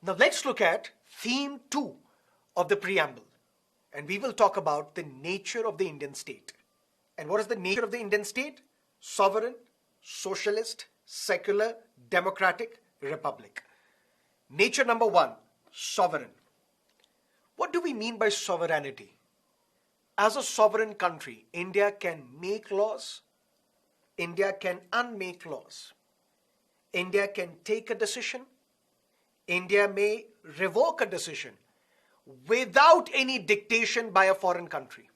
Now let's look at theme 2 of the preamble, and we will talk about the nature of the Indian state. And what is the nature of the Indian state? Sovereign, socialist, secular, democratic, republic. Nature number 1, sovereign. What do we mean by sovereignty? As a sovereign country, India can make laws, India can unmake laws. India can take a decision, India may revoke a decision without any dictation by a foreign country.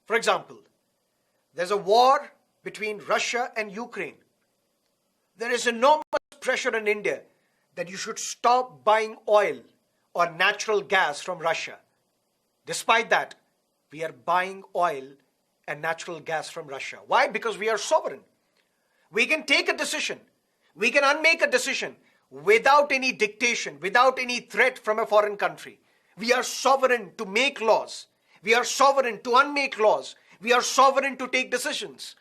For example, there's a war between Russia and Ukraine. There is enormous pressure in India that you should stop buying oil or natural gas from Russia. Despite that, we are buying oil and natural gas from Russia. Why? Because we are sovereign. We can take a decision. We can unmake a decision without any dictation, without any threat from a foreign country. We are sovereign to make laws. We are sovereign to unmake laws. We are sovereign to take decisions.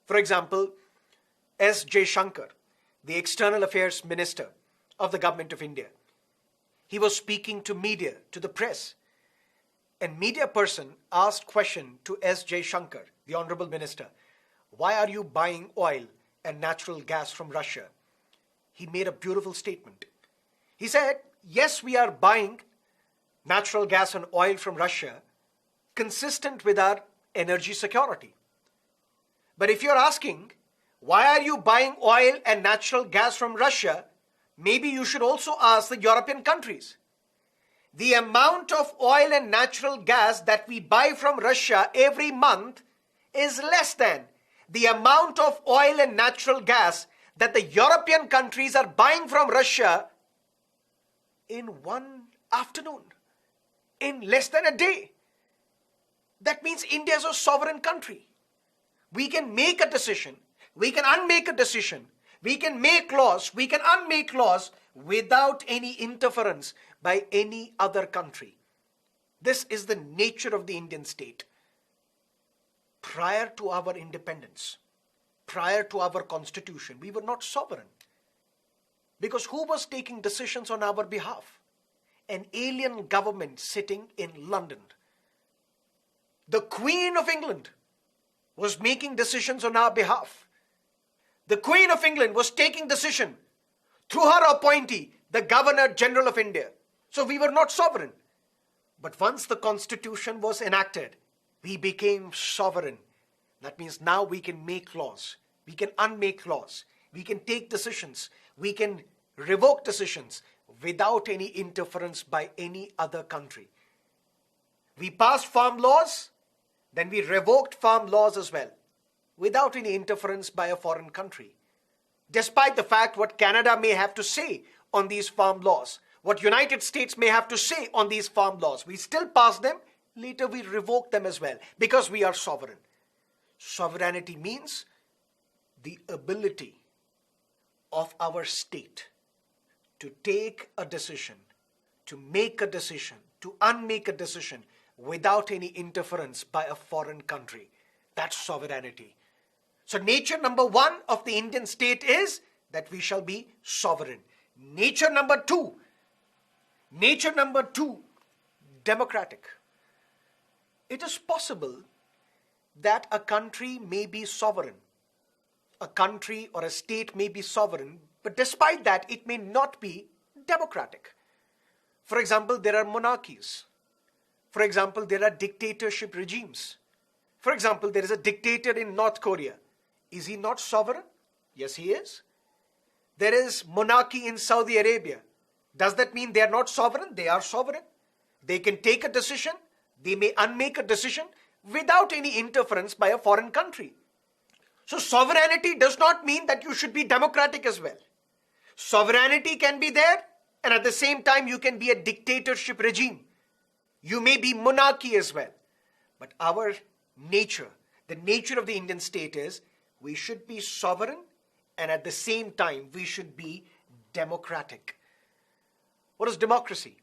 For example, S. Jaishankar, the External Affairs Minister of the Government of India, he was speaking to media, to the press. And media person asked question to S. Jaishankar, the Honorable Minister, why are you buying oil and natural gas from Russia? He made a beautiful statement. He said, yes, we are buying natural gas and oil from Russia consistent with our energy security. But if you're asking, why are you buying oil and natural gas from Russia? Maybe you should also ask the European countries. The amount of oil and natural gas that we buy from Russia every month is less than the amount of oil and natural gas that the European countries are buying from Russia in one afternoon, in less than a day. That means India is a sovereign country. We can make a decision. We can unmake a decision. We can make laws. We can unmake laws without any interference by any other country. This is the nature of the Indian state. Prior to our independence, prior to our constitution, we were not sovereign. Because who was taking decisions on our behalf? An alien government sitting in London. The Queen of England was making decisions on our behalf. The Queen of England was taking decision through her appointee, the Governor General of India. So we were not sovereign. But once the constitution was enacted, we became sovereign. That means now we can make laws. We can unmake laws. We can take decisions. We can revoke decisions without any interference by any other country. We passed farm laws, then we revoked farm laws as well, without any interference by a foreign country. Despite the fact what Canada may have to say on these farm laws, what United States may have to say on these farm laws, we still pass them, later we revoke them as well, because we are sovereign. Sovereignty means the ability of our state to take a decision, to make a decision, to unmake a decision without any interference by a foreign country. That's sovereignty. So nature number 1 of the Indian state is that we shall be sovereign. Nature number 2, democratic. It is possible that a country may be sovereign. A country or a state may be sovereign, but despite that, it may not be democratic. For example, there are monarchies. For example, there are dictatorship regimes. For example, there is a dictator in North Korea. Is he not sovereign? Yes, he is. There is monarchy in Saudi Arabia. Does that mean they are not sovereign? They are sovereign. They can take a decision. They may unmake a decision without any interference by a foreign country. So sovereignty does not mean that you should be democratic as well. Sovereignty can be there, and at the same time you can be a dictatorship regime. You may be monarchy as well. But our nature, the nature of the Indian state is we should be sovereign, and at the same time we should be democratic. What is democracy?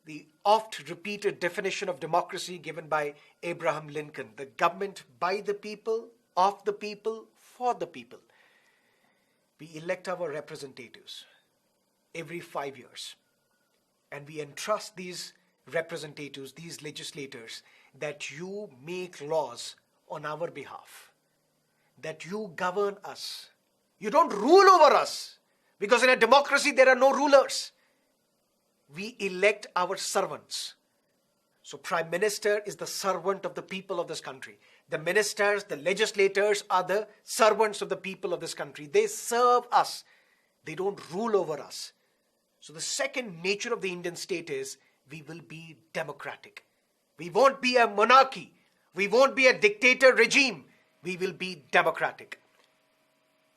The oft repeated definition of democracy given by Abraham Lincoln: the government by the people, of the people, for the people. We elect our representatives every 5 years. And we entrust these representatives, these legislators, that you make laws on our behalf, that you govern us. You don't rule over us, because in a democracy there are no rulers. We elect our servants. So Prime Minister is the servant of the people of this country. The ministers, the legislators are the servants of the people of this country. They serve us. They don't rule over us. So the second nature of the Indian state is we will be democratic. We won't be a monarchy. We won't be a dictator regime. We will be democratic.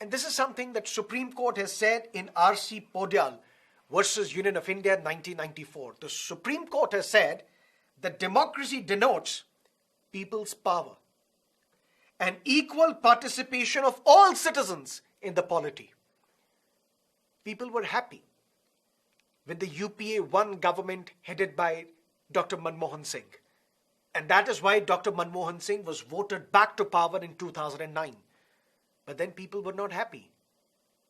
And this is something that Supreme Court has said in R.C. Podyal versus Union of India 1994. The Supreme Court has said that democracy denotes people's power and equal participation of all citizens in the polity. People were happy with the UPA 1 government headed by Dr. Manmohan Singh. And that is why Dr. Manmohan Singh was voted back to power in 2009. But then people were not happy.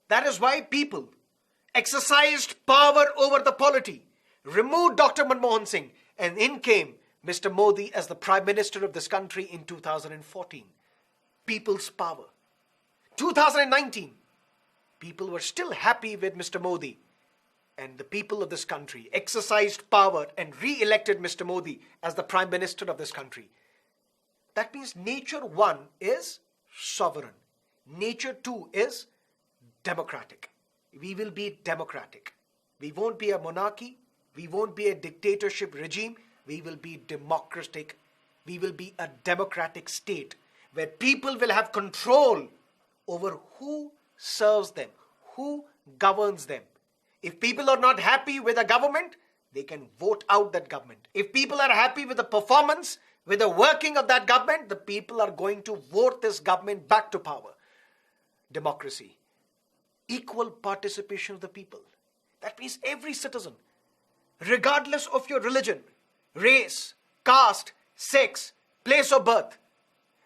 That is why people exercised power over the polity, removed Dr. Manmohan Singh, and in came Mr. Modi as the Prime Minister of this country in 2014. People's power. 2019, people were still happy with Mr. Modi, and the people of this country exercised power and re-elected Mr. Modi as the Prime Minister of this country. That means nature 1 is sovereign. Nature 2 is democratic. We will be democratic. We won't be a monarchy. We won't be a dictatorship regime. We will be democratic. We will be a democratic state where people will have control over who serves them, who governs them. If people are not happy with a government, they can vote out that government. If people are happy with the performance, with the working of that government, the people are going to vote this government back to power. Democracy. Equal participation of the people. That means every citizen, regardless of your religion, race, caste, sex, place of birth,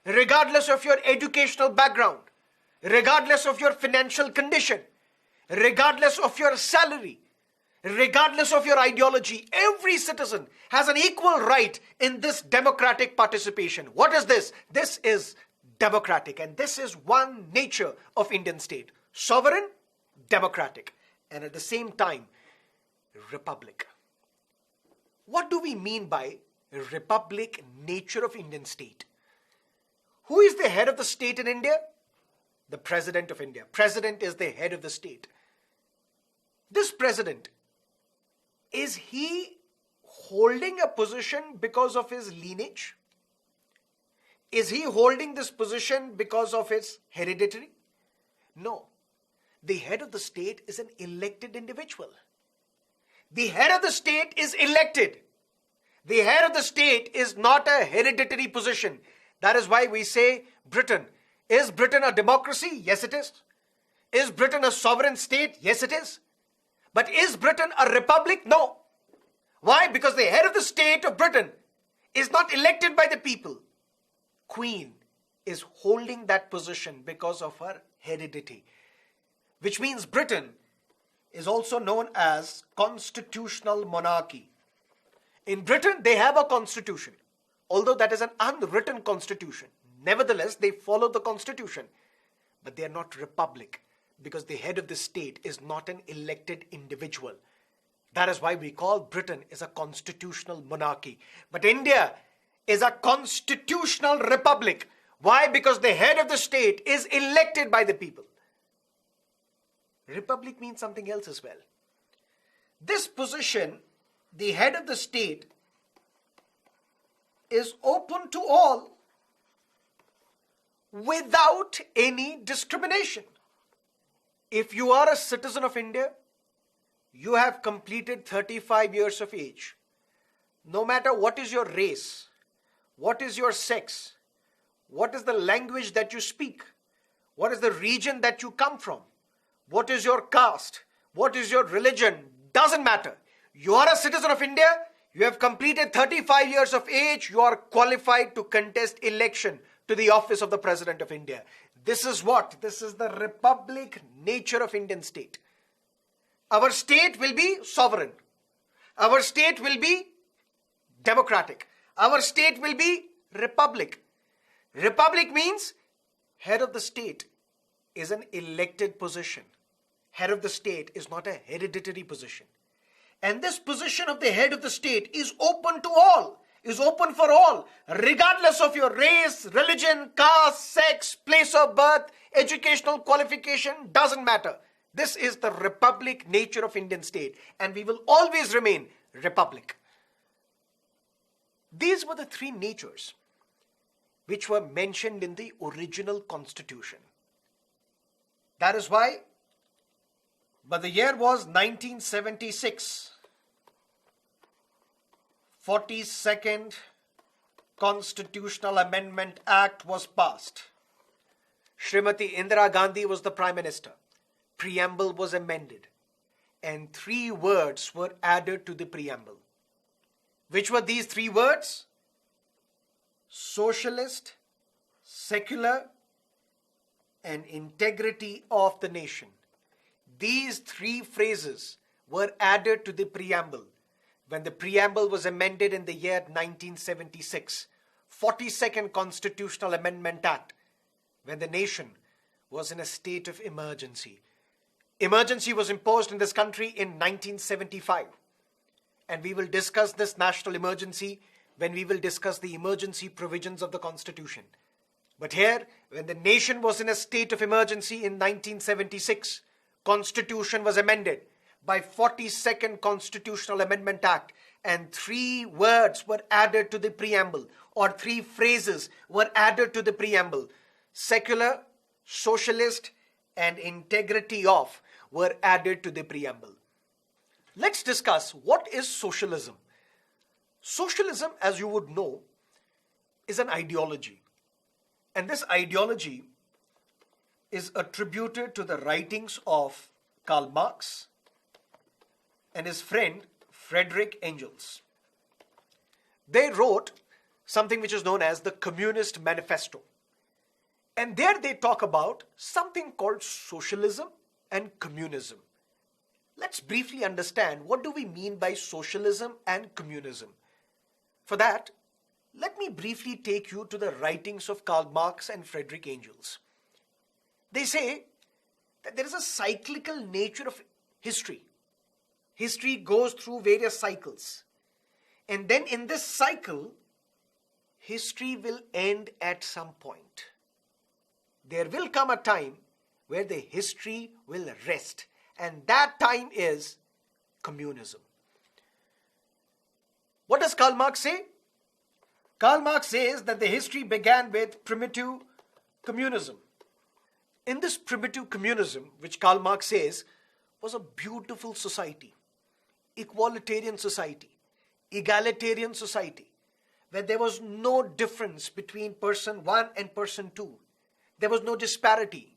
regardless of your educational background, regardless of your financial condition, regardless of your salary, regardless of your ideology, every citizen has an equal right in this democratic participation. What is this? This is democratic, and this is one nature of Indian state. Sovereign, democratic, and at the same time, republic. What do we mean by republic nature of Indian state? Who is the head of the state in India? The President of India. President is the head of the state. This president, is he holding a position because of his lineage? Is he holding this position because of his hereditary? No. The head of the state is an elected individual. The head of the state is elected. The head of the state is not a hereditary position. That is why we say Britain. Is Britain a democracy? Yes, it is. Is Britain a sovereign state? Yes, it is. But is Britain a republic? No. Why? Because the head of the state of Britain is not elected by the people. Queen is holding that position because of her heredity. Which means Britain is also known as constitutional monarchy. In Britain, they have a constitution, although that is an unwritten constitution. Nevertheless, they follow the constitution. But they are not republic because the head of the state is not an elected individual. That is why we call Britain is a constitutional monarchy. But India is a constitutional republic. Why? Because the head of the state is elected by the people. Republic means something else as well. This position, the head of the state, is open to all without any discrimination. If you are a citizen of India, you have completed 35 years of age. No matter what is your race, what is your sex, what is the language that you speak, what is the region that you come from, what is your caste, what is your religion, doesn't matter. You are a citizen of India, you have completed 35 years of age, you are qualified to contest election to the office of the President of India. This is what? This is the republic nature of Indian state. Our state will be sovereign. Our state will be democratic. Our state will be republic. Republic means head of the state is an elected position. Head of the state is not a hereditary position. And this position of the head of the state is open to all, is open for all, regardless of your race, religion, caste, sex, place of birth, educational qualification, doesn't matter. This is the republic nature of Indian state, and we will always remain republic. These were the three natures which were mentioned in the original constitution. That is why, but the year was 1976, 42nd Constitutional Amendment Act was passed. Srimati Indira Gandhi was the Prime Minister. Preamble was amended, and 3 words were added to the preamble. Which were these 3 words? Socialist, secular, and integrity of the nation. These 3 phrases were added to the preamble when the preamble was amended in the year 1976, 42nd Constitutional Amendment Act, when the nation was in a state of emergency. Emergency was imposed in this country in 1975. And we will discuss this national emergency when we will discuss the emergency provisions of the Constitution. But here, when the nation was in a state of emergency in 1976, Constitution was amended by 42nd Constitutional Amendment Act, and 3 words were added to the preamble, or 3 phrases were added to the preamble. Secular, socialist, and integrity of were added to the preamble. Let's discuss what is socialism. Socialism, as you would know, is an ideology. And this ideology is attributed to the writings of Karl Marx and his friend Friedrich Engels. They wrote something which is known as the Communist Manifesto. And there they talk about something called socialism and communism. Let's briefly understand what do we mean by socialism and communism. For that, let me briefly take you to the writings of Karl Marx and Friedrich Engels. They say that there is a cyclical nature of history. History goes through various cycles. And then in this cycle, history will end at some point. There will come a time where the history will rest. And that time is communism. What does Karl Marx say? Karl Marx says that the history began with primitive communism. In this primitive communism, which Karl Marx says was a beautiful society, equalitarian society, egalitarian society, where there was no difference between person 1 and person 2. There was no disparity.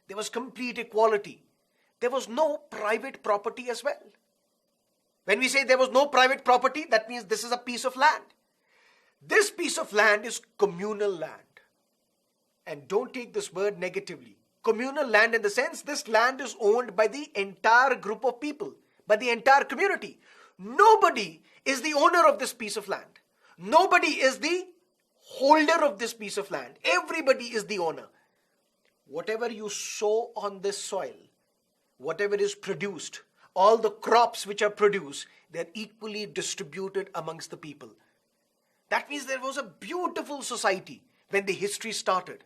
There was complete equality. There was no private property as well. When we say there was no private property, that means this is a piece of land. This piece of land is communal land. And don't take this word negatively. Communal land in the sense this land is owned by the entire group of people, by the entire community. Nobody is the owner of this piece of land. Nobody is the holder of this piece of land. Everybody is the owner. Whatever you sow on this soil, whatever is produced, all the crops which are produced, they are equally distributed amongst the people. That means there was a beautiful society when the history started.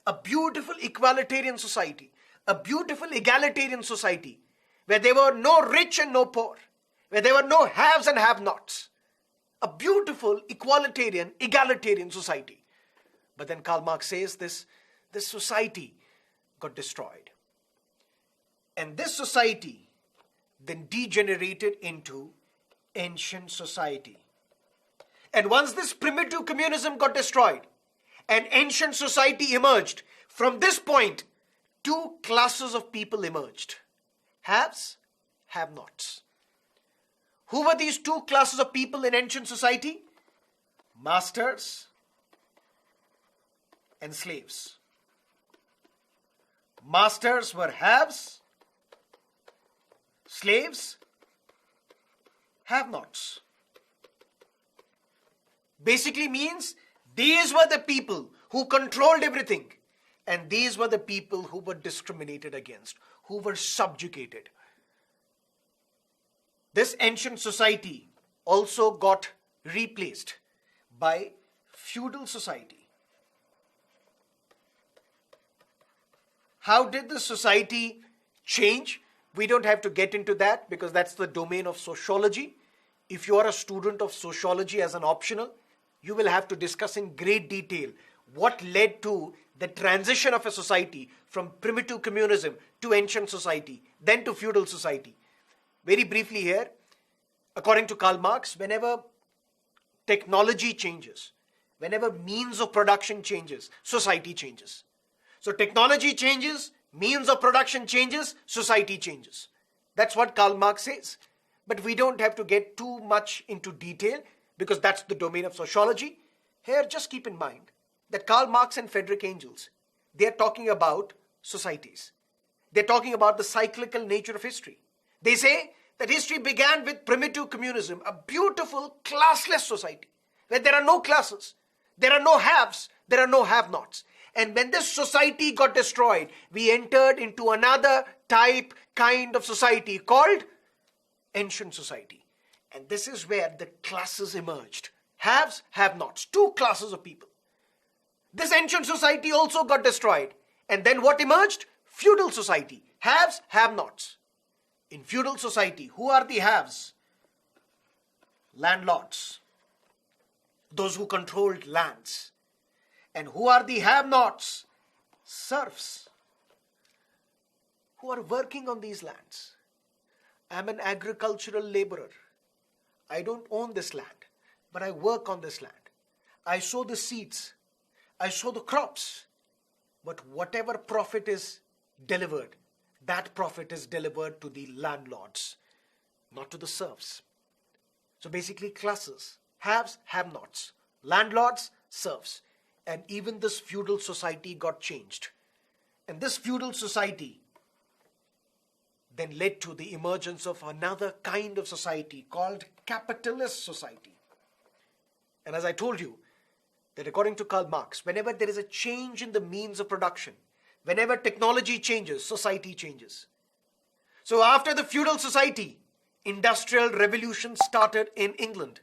A beautiful equalitarian society. A beautiful egalitarian society. Where there were no rich and no poor. Where there were no haves and have-nots. A beautiful equalitarian, egalitarian society. But then Karl Marx says this society got destroyed. And this society then degenerated into ancient society. And once this primitive communism got destroyed and ancient society emerged, from this point, 2 classes of people emerged. Haves, have-nots. Who were these 2 classes of people in ancient society? Masters and slaves. Masters were haves, slaves have-nots. Basically means these were the people who controlled everything, and these were the people who were discriminated against, who were subjugated. This ancient society also got replaced by feudal society. How did the society change? We don't have to get into that because that's the domain of sociology. If you are a student of sociology as an optional, you will have to discuss in great detail what led to the transition of a society from primitive communism to ancient society, then to feudal society. Very briefly here, according to Karl Marx, whenever technology changes, whenever means of production changes, society changes. So technology changes, means of production changes, society changes. That's what Karl Marx says. But we don't have to get too much into detail because that's the domain of sociology. Here, just keep in mind that Karl Marx and Friedrich Engels, they're talking about societies. They're talking about the cyclical nature of history. They say that history began with primitive communism, a beautiful classless society where there are no classes, there are no haves, there are no have-nots. And when this society got destroyed, we entered into another kind of society called ancient society. And this is where the classes emerged. Haves, have-nots, two classes of people. This ancient society also got destroyed. And then what emerged? Feudal society. Haves, have-nots. In feudal society, who are the haves? Landlords. Those who controlled lands. And who are the have-nots? Serfs. Who are working on these lands. I'm an agricultural laborer. I don't own this land, but I work on this land. I sow the seeds. I sow the crops. But whatever profit is delivered, that profit is delivered to the landlords, not to the serfs. So basically classes, haves, have-nots, landlords, serfs. And even this feudal society got changed. And this feudal society then led to the emergence of another kind of society called capitalist society. And as I told you, that according to Karl Marx, whenever there is a change in the means of production, whenever technology changes, society changes. So after the feudal society, industrial revolution started in England.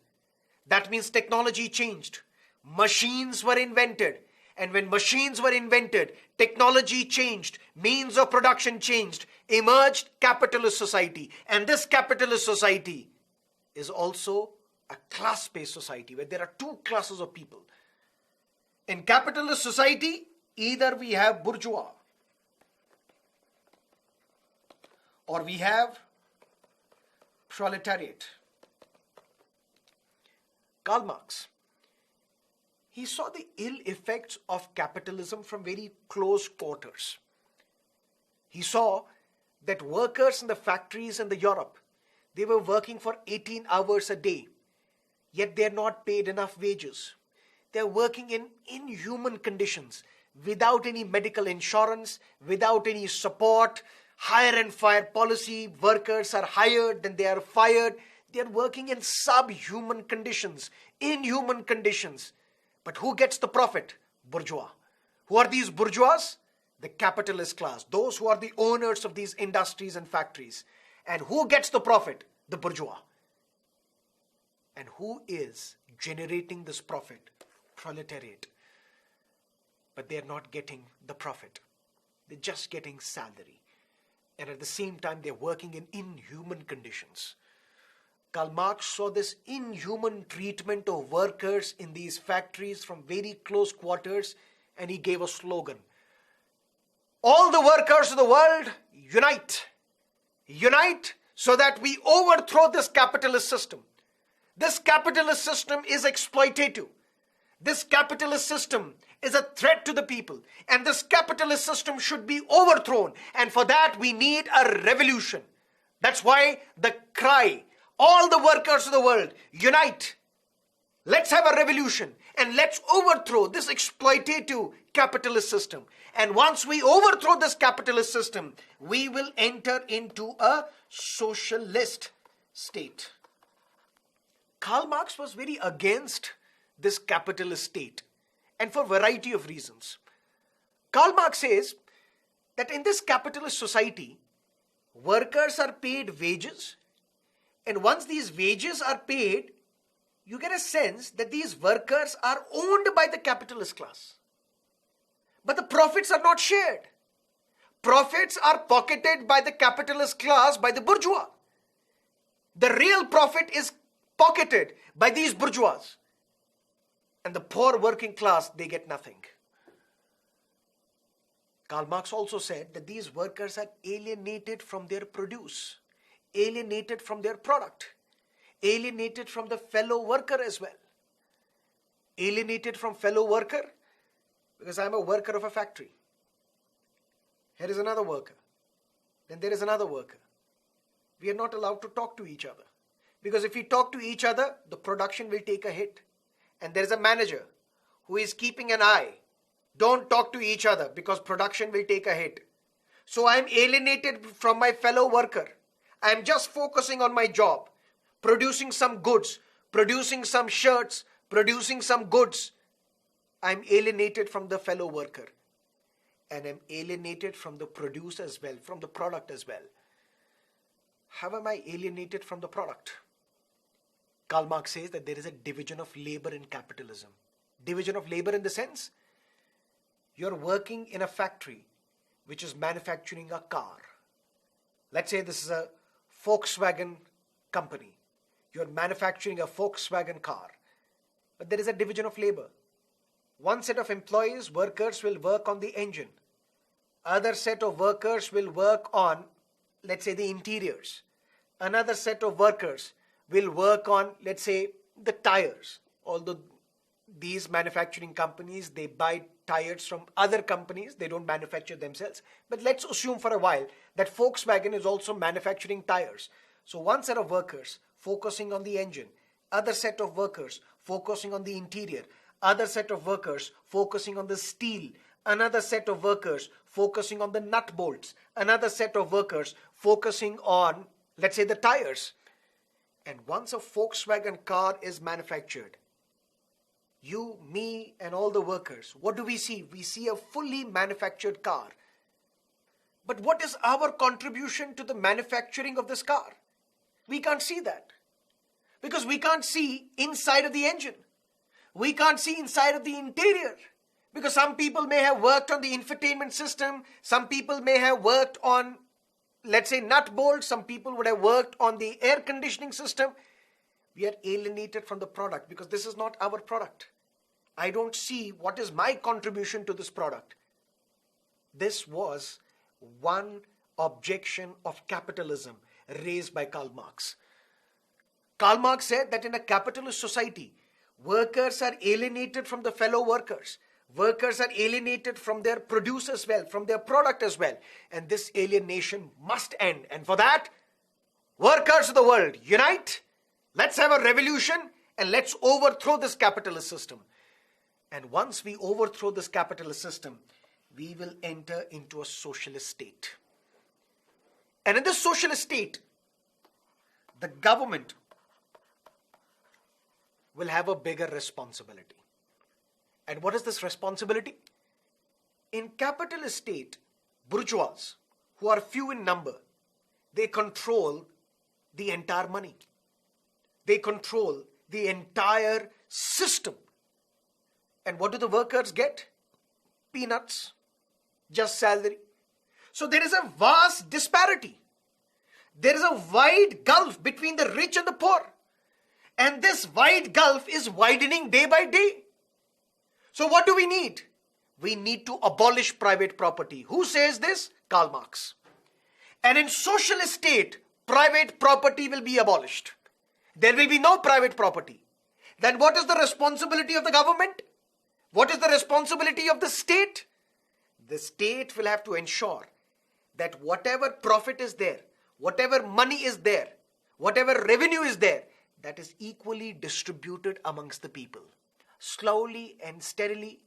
That means technology changed. Machines were invented. And when machines were invented, technology changed, means of production changed, emerged capitalist society. And this capitalist society is also a class-based society where there are two classes of people. In capitalist society, either we have bourgeois or we have proletariat. Karl Marx, he saw the ill effects of capitalism from very close quarters. He saw that workers in the factories in Europe, they were working for 18 hours a day, yet they're not paid enough wages. They're working in inhuman conditions, without any medical insurance, without any support, hire and fire policy, workers are hired, then they are fired. They're working in subhuman conditions, inhuman conditions. But who gets the profit? Bourgeois. Who are these bourgeois? The capitalist class, those who are the owners of these industries and factories. And who gets the profit? The bourgeois. And who is generating this profit? Proletariat. But they're not getting the profit. They're just getting salary. And at the same time, they're working in inhuman conditions. Karl Marx saw this inhuman treatment of workers in these factories from very close quarters, and he gave a slogan. All the workers of the world, unite. Unite so that we overthrow this capitalist system. This capitalist system is exploitative. This capitalist system is a threat to the people. And this capitalist system should be overthrown. And for that, we need a revolution. That's why the cry, all the workers of the world, unite. Let's have a revolution and let's overthrow this exploitative capitalist system. And once we overthrow this capitalist system, we will enter into a socialist state. Karl Marx was very against this capitalist state, and for a variety of reasons. Karl Marx says that in this capitalist society, workers are paid wages, and once these wages are paid, you get a sense that these workers are owned by the capitalist class. But the profits are not shared. Profits are pocketed by the capitalist class, by the bourgeois. The real profit is pocketed by these bourgeois. And the poor working class, they get nothing. Karl Marx also said that these workers are alienated from their produce, alienated from their product, alienated from the fellow worker as well. Alienated from fellow worker because I'm a worker of a factory. Here is another worker. Then there is another worker. We are not allowed to talk to each other. Because if we talk to each other, the production will take a hit. And there is a manager who is keeping an eye. Don't talk to each other because production will take a hit. So I am alienated from my fellow worker. I am just focusing on my job, producing some goods, producing some shirts, producing some goods. I am alienated from the fellow worker. And I am alienated from the produce as well, from the product as well. How am I alienated from the product? Karl Marx says that there is a division of labor in capitalism. Division of labor in the sense, you're working in a factory which is manufacturing a car. Let's say this is a Volkswagen company. You're manufacturing a Volkswagen car. But there is a division of labor. One set of employees, workers will work on the engine. Other set of workers will work on, let's say, the interiors. Another set of workers will work on, let's say, the tires. Although these manufacturing companies, they buy tires from other companies, they don't manufacture themselves. But let's assume for a while that Volkswagen is also manufacturing tires. So one set of workers focusing on the engine, other set of workers focusing on the interior, other set of workers focusing on the steel, another set of workers focusing on the nut bolts, another set of workers focusing on, let's say, the tires. And once a Volkswagen car is manufactured, you, me, and all the workers, what do we see? We see a fully manufactured car. But what is our contribution to the manufacturing of this car? We can't see that. Because we can't see inside of the engine. We can't see inside of the interior. Because some people may have worked on the infotainment system. Some people may have worked on, let's say, nut bolts. Some people would have worked on the air conditioning system. We are alienated from the product because this is not our product. I don't see what is my contribution to this product. This was one objection of capitalism raised by Karl Marx. Karl Marx said that in a capitalist society, workers are alienated from the fellow workers. Workers are alienated from their produce as well, from their product as well. And this alienation must end. And for that, workers of the world, unite. Let's have a revolution and let's overthrow this capitalist system. And once we overthrow this capitalist system, we will enter into a socialist state. And in this socialist state, the government will have a bigger responsibility. And what is this responsibility? In capitalist state, bourgeois, who are few in number, they control the entire money. They control the entire system. And what do the workers get? Peanuts, just salary. So there is a vast disparity. There is a wide gulf between the rich and the poor. And this wide gulf is widening day by day. So what do we need? We need to abolish private property. Who says this? Karl Marx. And in socialist state, private property will be abolished. There will be no private property. Then what is the responsibility of the government? What is the responsibility of the state? The state will have to ensure that whatever profit is there, whatever money is there, whatever revenue is there, that is equally distributed amongst the people. Slowly and steadily,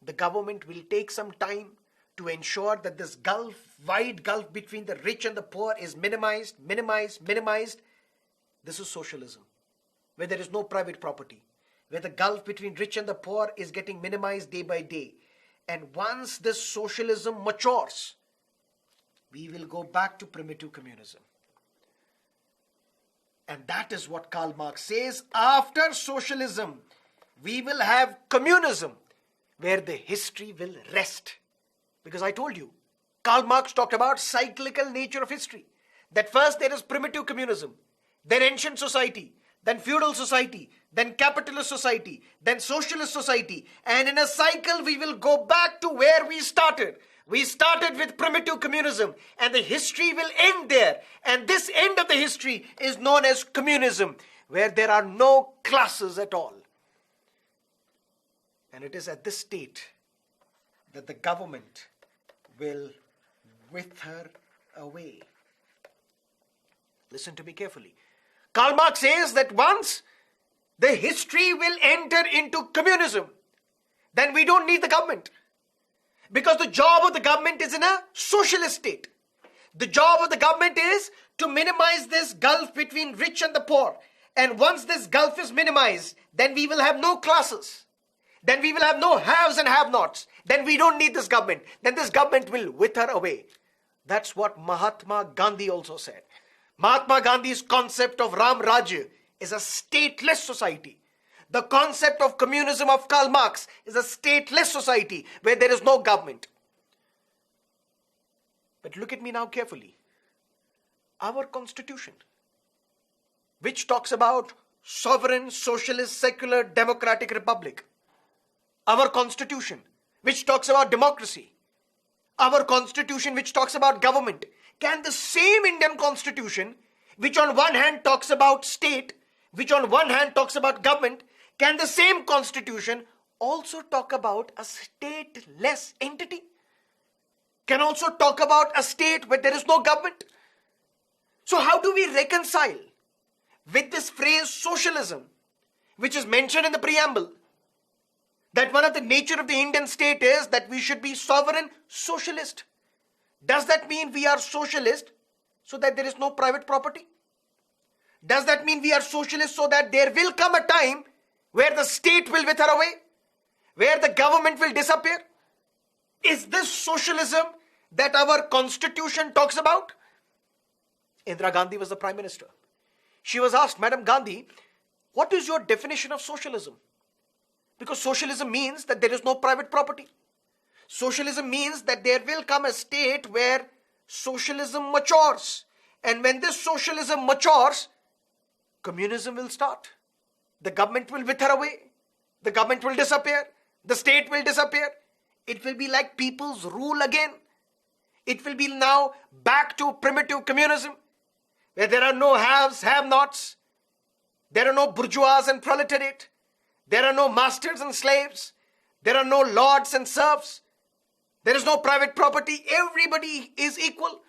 the government will take some time to ensure that this gulf, wide gulf between the rich and the poor is minimized. This is socialism. where there is no private property, where the gulf between rich and the poor is getting minimized day by day. And once this socialism matures, we will go back to primitive communism. And that is what Karl Marx says. After socialism, we will have communism, where the history will rest. Because I told you, Karl Marx talked about cyclical nature of history. That first there is primitive communism, then ancient society, then feudal society, then capitalist society, then socialist society. And in a cycle, we will go back to where we started. We started with primitive communism, and the history will end there. And this end of the history is known as communism, where there are no classes at all. And it is at this state that the government will wither away. Listen to me carefully. Karl Marx says that once the history will enter into communism, then we don't need the government. Because the job of the government is in a socialist state. The job of the government is to minimize this gulf between rich and the poor. And once this gulf is minimized, then we will have no classes. Then we will have no haves and have-nots. Then we don't need this government. Then this government will wither away. That's what Mahatma Gandhi also said. Mahatma Gandhi's concept of Ram Rajya is a stateless society. The concept of communism of Karl Marx is a stateless society where there is no government. But look at me now carefully. Our constitution, which talks about sovereign, socialist, secular, democratic republic. Our constitution, which talks about democracy. Our constitution, which talks about government. Can the same Indian constitution, which on one hand talks about state, which on one hand talks about government, can the same constitution also talk about a stateless entity? Can also talk about a state where there is no government? So how do we reconcile with this phrase socialism, which is mentioned in the preamble, that one of the nature of the Indian state is that we should be sovereign socialist? Does that mean we are socialist so that there is no private property? Does that mean we are socialist so that there will come a time where the state will wither away, where the government will disappear? Is this socialism that our constitution talks about? Indira Gandhi was the prime minister. She was asked, Madam Gandhi, what is your definition of socialism? Because socialism means that there is no private property. Socialism means that there will come a state where socialism matures. And when this socialism matures, communism will start. The government will wither away. The government will disappear. The state will disappear. It will be like people's rule again. It will be now back to primitive communism, where there are no haves, have-nots. There are no bourgeois and proletariat. There are no masters and slaves. There are no lords and serfs. There is no private property. Everybody is equal.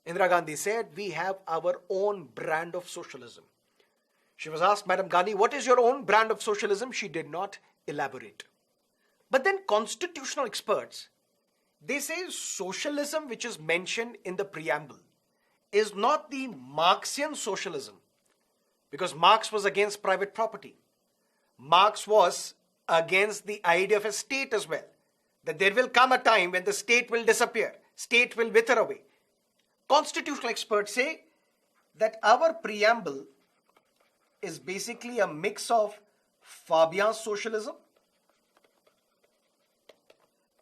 Indira Gandhi said, we have our own brand of socialism. She was asked, Madam Gandhi, what is your own brand of socialism? She did not elaborate. But then constitutional experts, they say socialism which is mentioned in the preamble is not the Marxian socialism, because Marx was against private property. Marx was against the idea of a state as well, that there will come a time when the state will disappear, state will wither away. Constitutional experts say that our preamble is basically a mix of Fabian socialism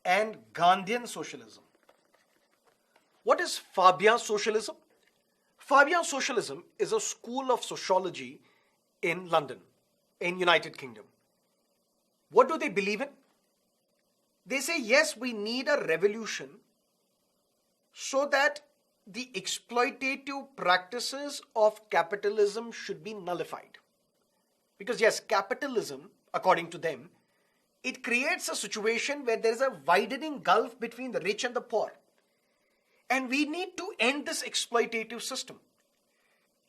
and Gandhian socialism. What is Fabian socialism? Fabian socialism is a school of sociology in London, in United Kingdom. What do they believe in? They say, yes, we need a revolution so that the exploitative practices of capitalism should be nullified. Because yes, capitalism, according to them, it creates a situation where there is a widening gulf between the rich and the poor. And we need to end this exploitative system.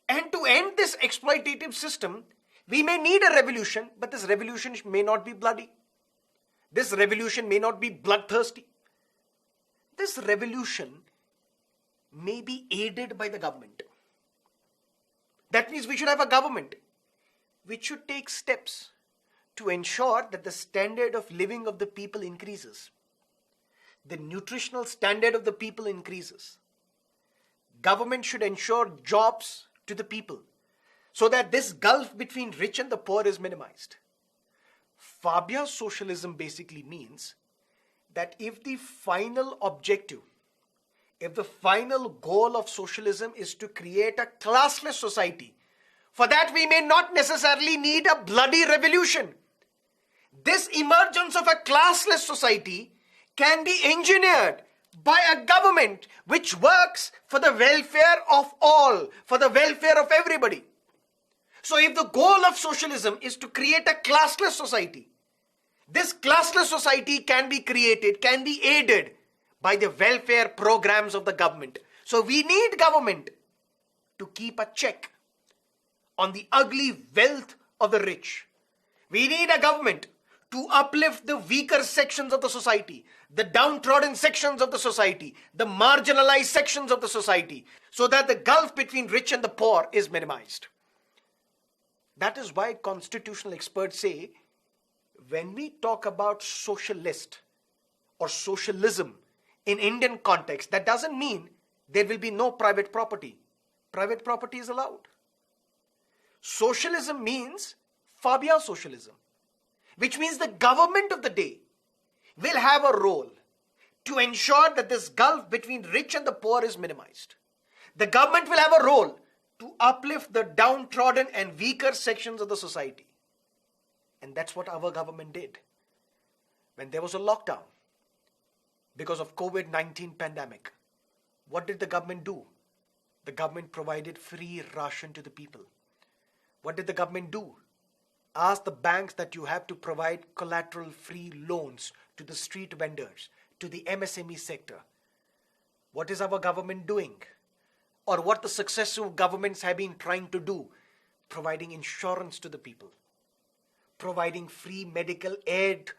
And to end this exploitative system, we may need a revolution, but this revolution may not be bloody. This revolution may not be bloodthirsty. This revolution may be aided by the government. That means we should have a government which should take steps to ensure that the standard of living of the people increases. The nutritional standard of the people increases. Government should ensure jobs to the people so that this gulf between rich and the poor is minimized. Fabia socialism basically means that if the final objective, if the final goal of socialism is to create a classless society, for that we may not necessarily need a bloody revolution. This emergence of a classless society can be engineered by a government which works for the welfare of all, for the welfare of everybody. So if the goal of socialism is to create a classless society, this classless society can be created, can be aided by the welfare programs of the government. So we need government to keep a check on the ugly wealth of the rich. We need a government to uplift the weaker sections of the society, the downtrodden sections of the society, the marginalized sections of the society, so that the gulf between rich and the poor is minimized. That is why constitutional experts say, when we talk about socialist or socialism in Indian context, that doesn't mean there will be no private property. Private property is allowed. Socialism means Fabia socialism, which means the government of the day will have a role to ensure that this gulf between rich and the poor is minimized. The government will have a role to uplift the downtrodden and weaker sections of the society. And that's what our government did. When there was a lockdown because of COVID-19 pandemic, what did the government do? The government provided free ration to the people. What did the government do? Ask the banks that you have to provide collateral-free loans to the street vendors, to the MSME sector. What is our government doing? Or what the successive governments have been trying to do? Providing insurance to the people, providing free medical aid,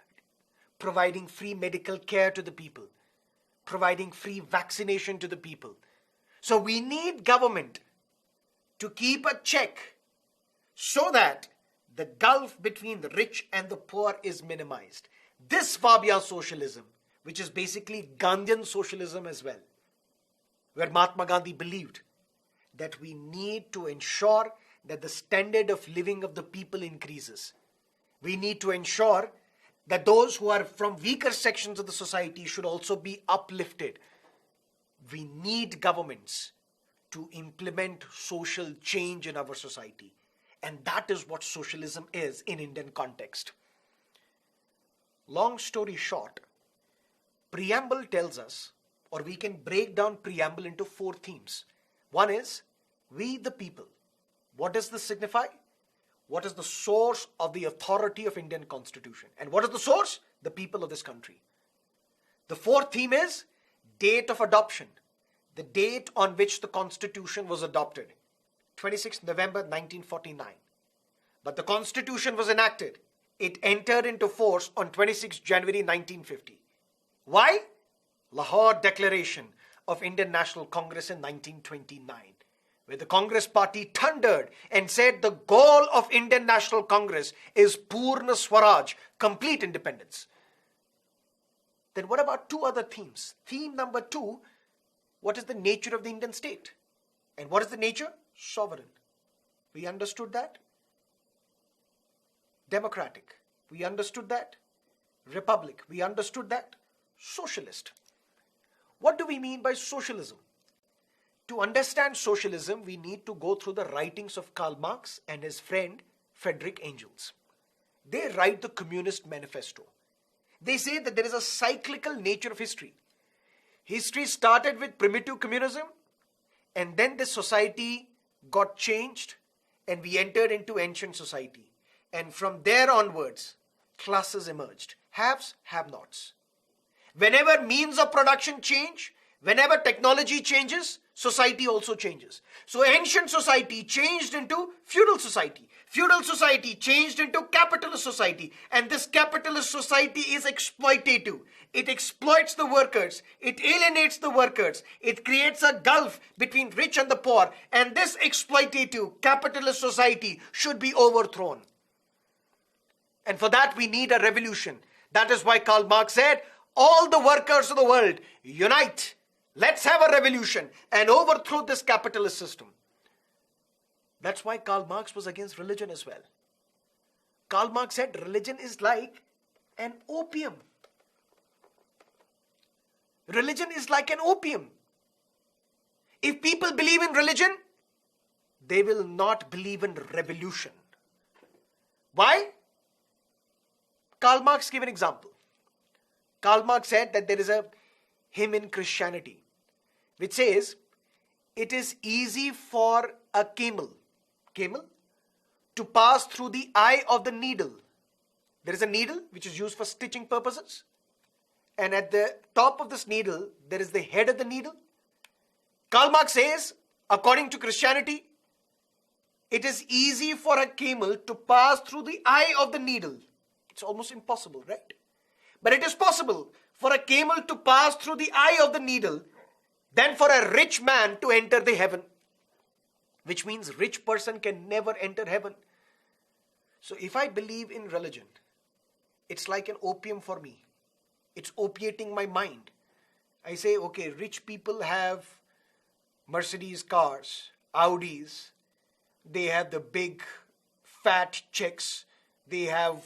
providing free medical care to the people, providing free vaccination to the people. So we need government to keep a check so that the gulf between the rich and the poor is minimized. This Fabia socialism, which is basically Gandhian socialism as well, where Mahatma Gandhi believed that we need to ensure that the standard of living of the people increases. We need to ensure that those who are from weaker sections of the society should also be uplifted. We need governments to implement social change in our society. And that is what socialism is in Indian context. Long story short, preamble tells us, or we can break down preamble into 4 themes. One is, we the people. What does this signify? What is the source of the authority of Indian Constitution? And what is the source? The people of this country. The 4th theme is, date of adoption. The date on which the Constitution was adopted. 26th November 1949. But the Constitution was enacted. It entered into force on 26th January 1950. Why? Lahore Declaration of Indian National Congress in 1929, where the Congress party thundered and said the goal of Indian National Congress is Purna Swaraj, complete independence. Then what about 2 other themes? Theme number 2, what is the nature of the Indian state? And what is the nature? Sovereign. We understood that. Democratic. We understood that. Republic. We understood that. Socialist. What do we mean by socialism? To understand socialism, we need to go through the writings of Karl Marx and his friend Friedrich Engels. They write the Communist Manifesto. They say that there is a cyclical nature of history. History started with primitive communism, and then the society got changed, and we entered into ancient society. And from there onwards, classes emerged. Haves, have-nots. Whenever means of production change, Whenever technology changes, society also changes. So ancient society changed into feudal society. Feudal society changed into capitalist society. And this capitalist society is exploitative. It exploits the workers. It alienates the workers. It creates a gulf between rich and the poor. And this exploitative capitalist society should be overthrown. And for that we need a revolution. That is why Karl Marx said, all the workers of the world, unite. Let's have a revolution and overthrow this capitalist system. That's why Karl Marx was against religion as well. Karl Marx said religion is like an opium. Religion is like an opium. If people believe in religion, they will not believe in revolution. Why? Karl Marx gave an example. Karl Marx said that there is a hymn in Christianity which says, it is easy for a camel to pass through the eye of the needle. There is a needle which is used for stitching purposes. And at the top of this needle, there is the head of the needle. Karl Marx says, according to Christianity, it is easy for a camel to pass through the eye of the needle. It's almost impossible, right? But it is possible for a camel to pass through the eye of the needle than for a rich man to enter the heaven. Which means rich person can never enter heaven. So if I believe in religion, it's like an opium for me. It's opiating my mind. I say, okay, rich people have Mercedes cars, Audis. They have the big fat checks. They have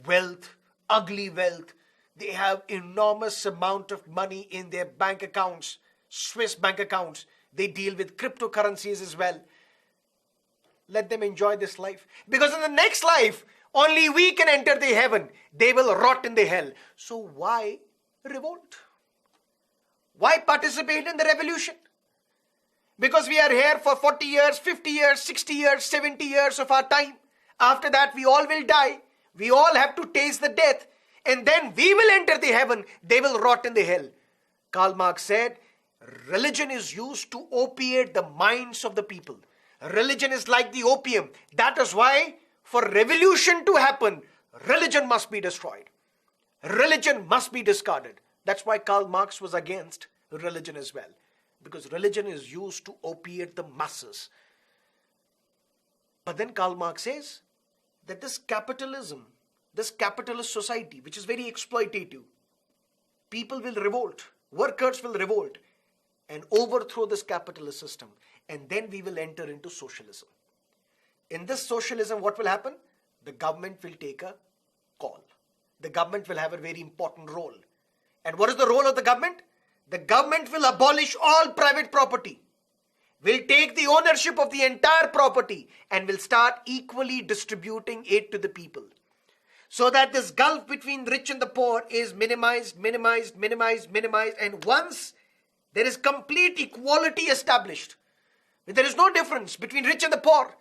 wealth, ugly wealth. They have enormous amount of money in their bank accounts, Swiss bank accounts. They deal with cryptocurrencies as well. Let them enjoy this life. Because in the next life, only we can enter the heaven. They will rot in the hell. So why revolt? Why participate in the revolution? Because we are here for 40 years, 50 years, 60 years, 70 years of our time. After that, we all will die. We all have to taste the death. And then we will enter the heaven. They will rot in the hell. Karl Marx said, religion is used to opiate the minds of the people. Religion is like the opium. That is why for revolution to happen, religion must be destroyed. Religion must be discarded. That's why Karl Marx was against religion as well. Because religion is used to opiate the masses. But then Karl Marx says that this capitalism, this capitalist society, which is very exploitative, people will revolt, workers will revolt and overthrow this capitalist system. And then we will enter into socialism. In this socialism, what will happen? The government will take a call. The government will have a very important role. And what is the role of the government? The government will abolish all private property, will take the ownership of the entire property and will start equally distributing it to the people. So that this gulf between rich and the poor is minimized. And once there is complete equality established, where there is no difference between rich and the poor,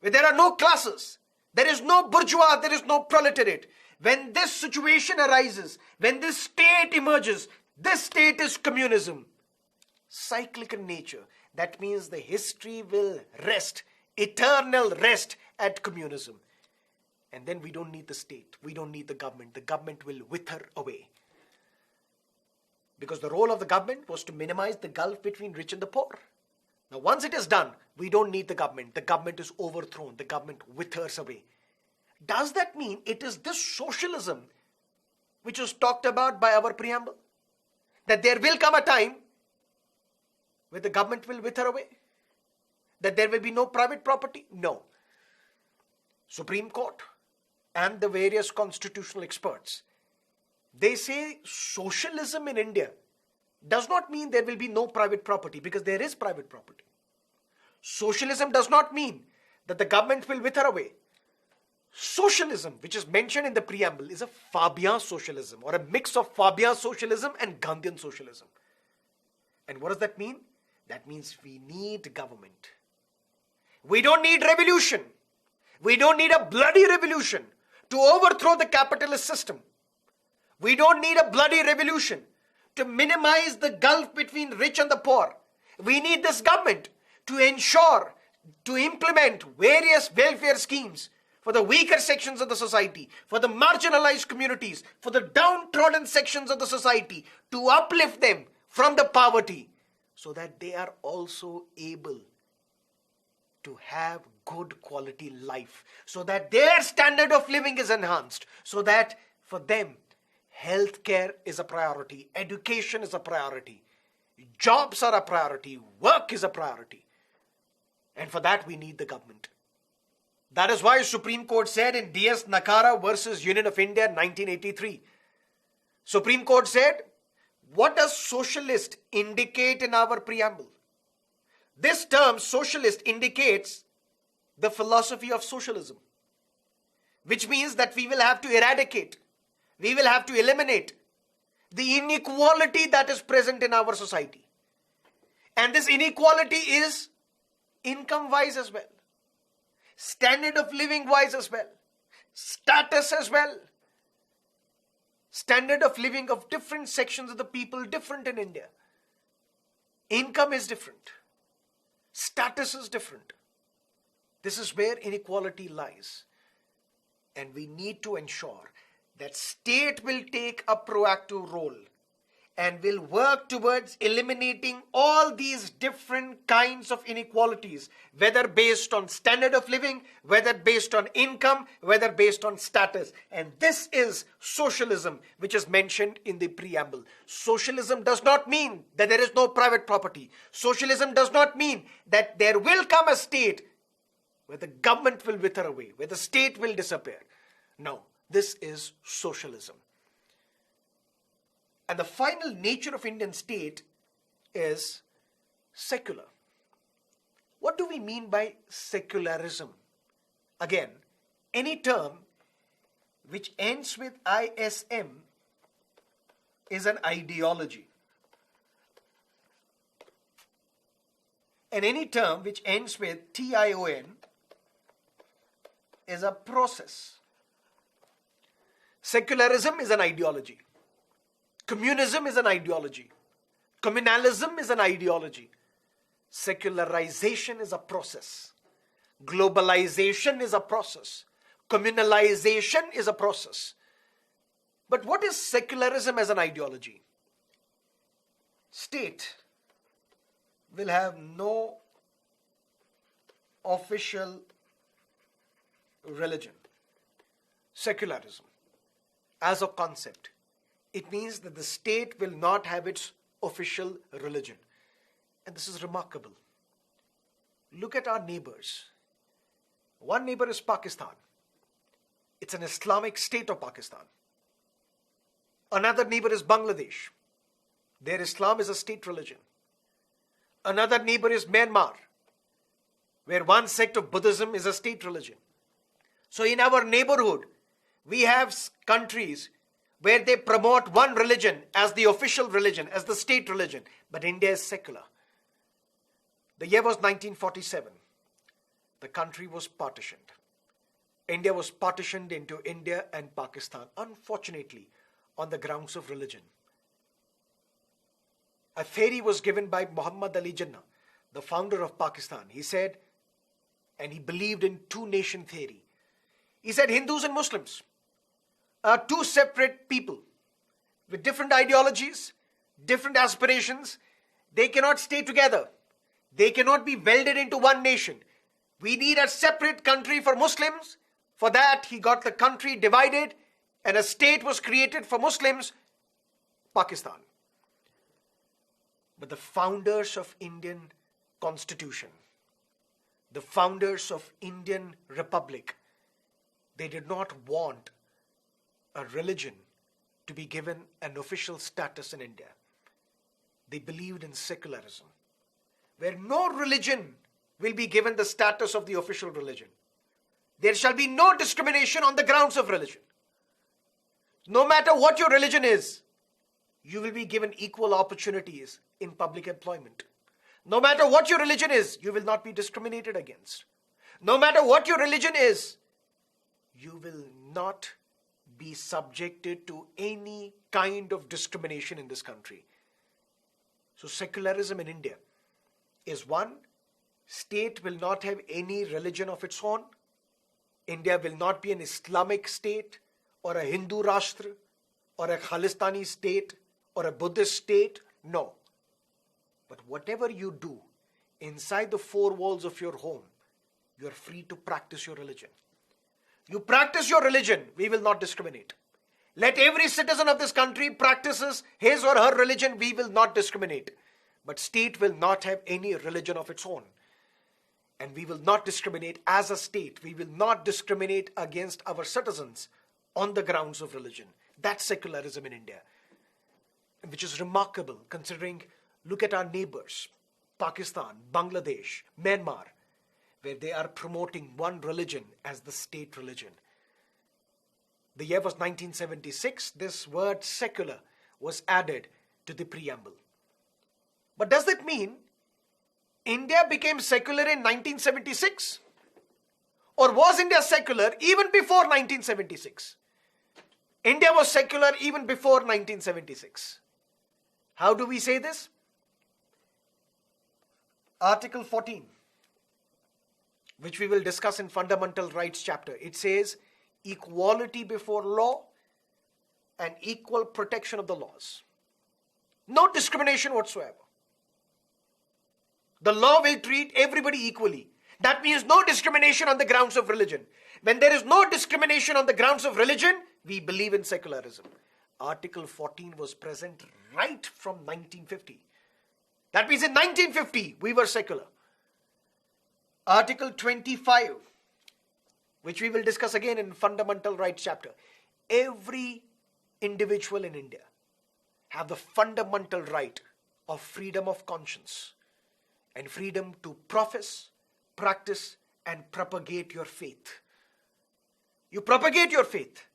where there are no classes, there is no bourgeois, there is no proletariat. When this situation arises, when this state emerges, this state is communism. Cyclic in nature. That means the history will rest, eternal rest at communism. And then we don't need the state. We don't need the government. The government will wither away. Because the role of the government was to minimize the gulf between rich and the poor. Now once it is done, we don't need the government. The government is overthrown. The government withers away. Does that mean it is this socialism which was talked about by our preamble? That there will come a time where the government will wither away? That there will be no private property? No. Supreme Court and the various constitutional experts, they say socialism in India does not mean there will be no private property, because there is private property. Socialism does not mean that the government will wither away. Socialism, which is mentioned in the preamble, is a Fabian socialism, or a mix of Fabian socialism and Gandhian socialism. And what does that mean? That means we need government. We don't need revolution. We don't need a bloody revolution to overthrow the capitalist system. We don't need a bloody revolution to minimize the gulf between rich and the poor. We need this government to ensure, to implement various welfare schemes for the weaker sections of the society, for the marginalized communities, for the downtrodden sections of the society, to uplift them from the poverty so that they are also able to have good quality life, so that their standard of living is enhanced, so that for them healthcare is a priority, education is a priority, jobs are a priority, work is a priority. And for that we need the government. That is why Supreme Court said in DS Nakara versus Union of India 1983, Supreme Court said, what does socialist indicate in our preamble? This term socialist indicates the philosophy of socialism, which means that we will have to eradicate, we will have to eliminate the inequality that is present in our society. And this inequality is income-wise as well, standard of living-wise as well, status as well. Standard of living of different sections of the people different in India. Income is different. Status is different. This is where inequality lies. And we need to ensure that state will take a proactive role and will work towards eliminating all these different kinds of inequalities, whether based on standard of living, whether based on income, whether based on status. And this is socialism, which is mentioned in the preamble. Socialism does not mean that there is no private property. Socialism does not mean that there will come a state where the government will wither away, where the state will disappear. No, this is socialism. And the final nature of Indian state is secular. What do we mean by secularism? Again, any term which ends with ISM is an ideology. And any term which ends with TION is a process. Secularism is an ideology. Communism is an ideology. Communalism is an ideology. Secularization is a process. Globalization is a process. Communalization is a process. But what is secularism as an ideology? State will have no official religion. Secularism as a concept. It means that the state will not have its official religion. And this is remarkable. Look at our neighbors. One neighbor is Pakistan. It's an Islamic state of Pakistan. Another neighbor is Bangladesh. Their Islam is a state religion. Another neighbor is Myanmar, where one sect of Buddhism is a state religion. So in our neighborhood, we have countries where they promote one religion as the official religion, as the state religion. But India is secular. The year was 1947. The country was partitioned. India was partitioned into India and Pakistan, unfortunately, on the grounds of religion. A theory was given by Muhammad Ali Jinnah, the founder of Pakistan. He said, and he believed in two-nation theory. He said Hindus and Muslims are two separate people with different ideologies, different aspirations. They cannot stay together. They cannot be welded into one nation. We need a separate country for Muslims. For that, he got the country divided and a state was created for Muslims, Pakistan. But the founders of Indian Constitution, the founders of Indian Republic, they did not want a religion to be given an official status in India. They believed in secularism, where no religion will be given the status of the official religion. There shall be no discrimination on the grounds of religion. No matter what your religion is, you will be given equal opportunities in public employment. No matter what your religion is, you will not be discriminated against. No matter what your religion is, you will not be subjected to any kind of discrimination in this country. So secularism in India is one, state will not have any religion of its own. India will not be an Islamic state or a Hindu Rashtra or a Khalistani state or a Buddhist state. No. But whatever you do inside the four walls of your home, you are free to practice your religion. You practice your religion, we will not discriminate. Let every citizen of this country practices his or her religion, we will not discriminate. But state will not have any religion of its own. And we will not discriminate as a state. We will not discriminate against our citizens on the grounds of religion. That's secularism in India, which is remarkable considering, look at our neighbors, Pakistan, Bangladesh, Myanmar, where they are promoting one religion as the state religion. The year was 1976. This word secular was added to the preamble. But does that mean India became secular in 1976? Or was India secular even before 1976? India was secular even before 1976. How do we say this? Article 14, which we will discuss in Fundamental Rights chapter, it says equality before law and equal protection of the laws. No discrimination whatsoever. The law will treat everybody equally. That means no discrimination on the grounds of religion. When there is no discrimination on the grounds of religion, we believe in secularism. Article 14 was present right from 1950. That means in 1950, we were secular. Article 25, which we will discuss again in Fundamental Rights chapter. Every individual in India have the fundamental right of freedom of conscience and freedom to profess, practice, and propagate your faith. You propagate your faith.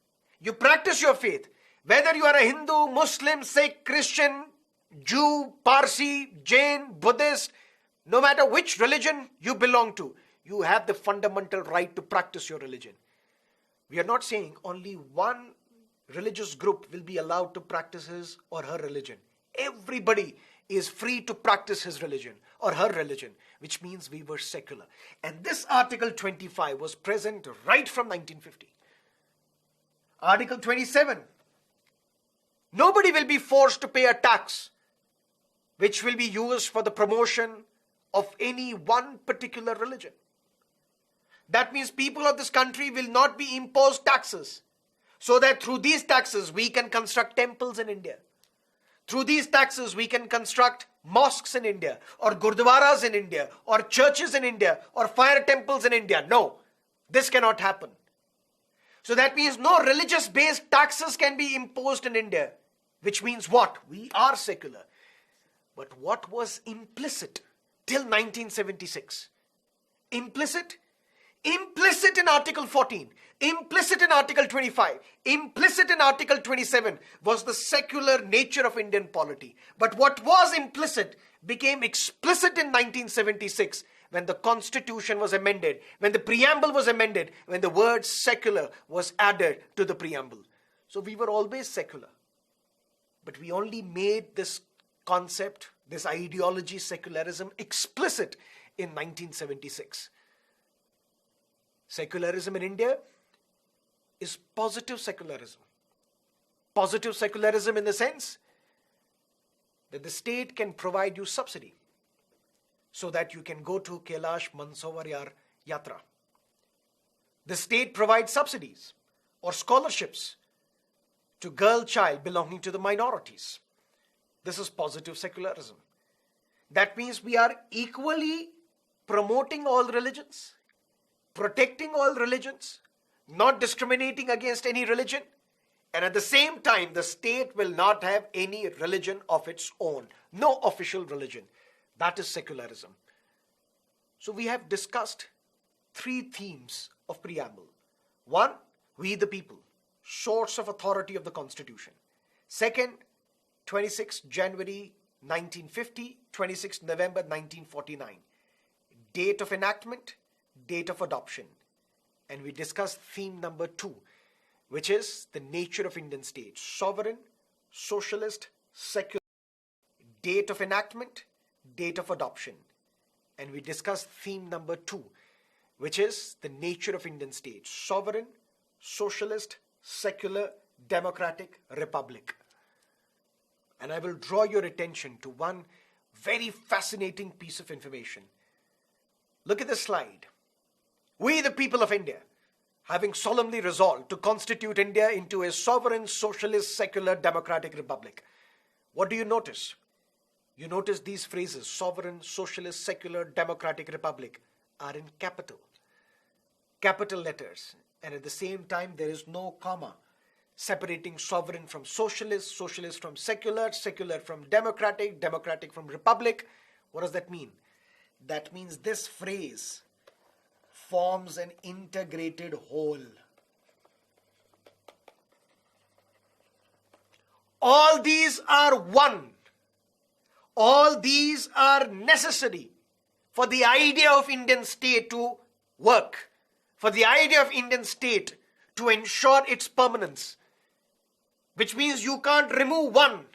You practice your faith. Whether you are a Hindu, Muslim, Sikh, Christian, Jew, Parsi, Jain, Buddhist, no matter which religion you belong to, you have the fundamental right to practice your religion. We are not saying only one religious group will be allowed to practice his or her religion. Everybody is free to practice his religion or her religion, which means we were secular. And this Article 25 was present right from 1950. Article 27. Nobody will be forced to pay a tax which will be used for the promotion of any one particular religion. That means people of this country will not be imposed taxes, so that through these taxes we can construct temples in India. Through these taxes we can construct mosques in India, or gurdwaras in India, or churches in India, or fire temples in India. No, this cannot happen. So that means no religious-based taxes can be imposed in India, which means what? We are secular. But what was implicit till 1976? Implicit? Implicit in Article 14, implicit in Article 25, implicit in Article 27 was the secular nature of Indian polity. But what was implicit became explicit in 1976 when the Constitution was amended, when the preamble was amended, when the word secular was added to the preamble. So we were always secular. But we only made this concept, this ideology, secularism, explicit in 1976. Secularism in India is positive secularism. Positive secularism in the sense that the state can provide you subsidy so that you can go to Kailash Mansavar Yatra. The state provides subsidies or scholarships to girl child belonging to the minorities. This is positive secularism. That means we are equally promoting all religions, protecting all religions, not discriminating against any religion, and at the same time the state will not have any religion of its own, no official religion. That is secularism. So we have discussed three themes of preamble. One, we the people, source of authority of the Constitution. Second, 26 January 1950, 26 November 1949. Date of enactment, date of adoption. And we discussed theme number 2, which is the nature of Indian state: sovereign, socialist, secular. Date of enactment, date of adoption. And we discussed theme number 2, which is the nature of Indian state: sovereign, socialist, secular, democratic, republic. And I will draw your attention to one very fascinating piece of information. Look at the slide. We, the people of India, having solemnly resolved to constitute India into a sovereign, socialist, secular, democratic republic. What do you notice? You notice these phrases: sovereign, socialist, secular, democratic republic, are in capital letters. And at the same time, there is no comma separating sovereign from socialist, socialist from secular, secular from democratic, democratic from republic. What does that mean? That means this phrase forms an integrated whole. All these are one. All these are necessary for the idea of Indian state to work, for the idea of Indian state to ensure its permanence, which means you can't remove one.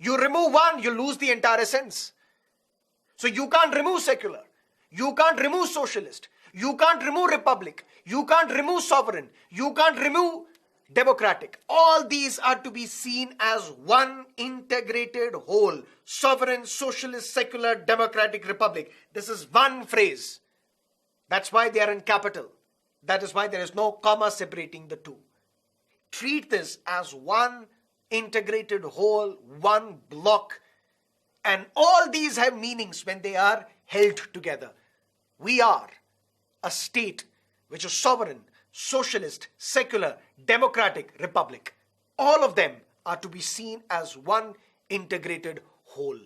You remove one, you lose the entire essence. So you can't remove secular, you can't remove socialist, you can't remove republic, you can't remove sovereign, you can't remove democratic. All these are to be seen as one integrated whole: sovereign, socialist, secular, democratic, republic. This is one phrase. That's why they are in capital. That is why there is no comma separating the two. Treat this as one integrated whole, one block. And all these have meanings when they are held together. We are a state which is sovereign, socialist, secular, democratic, republic. All of them are to be seen as one integrated whole.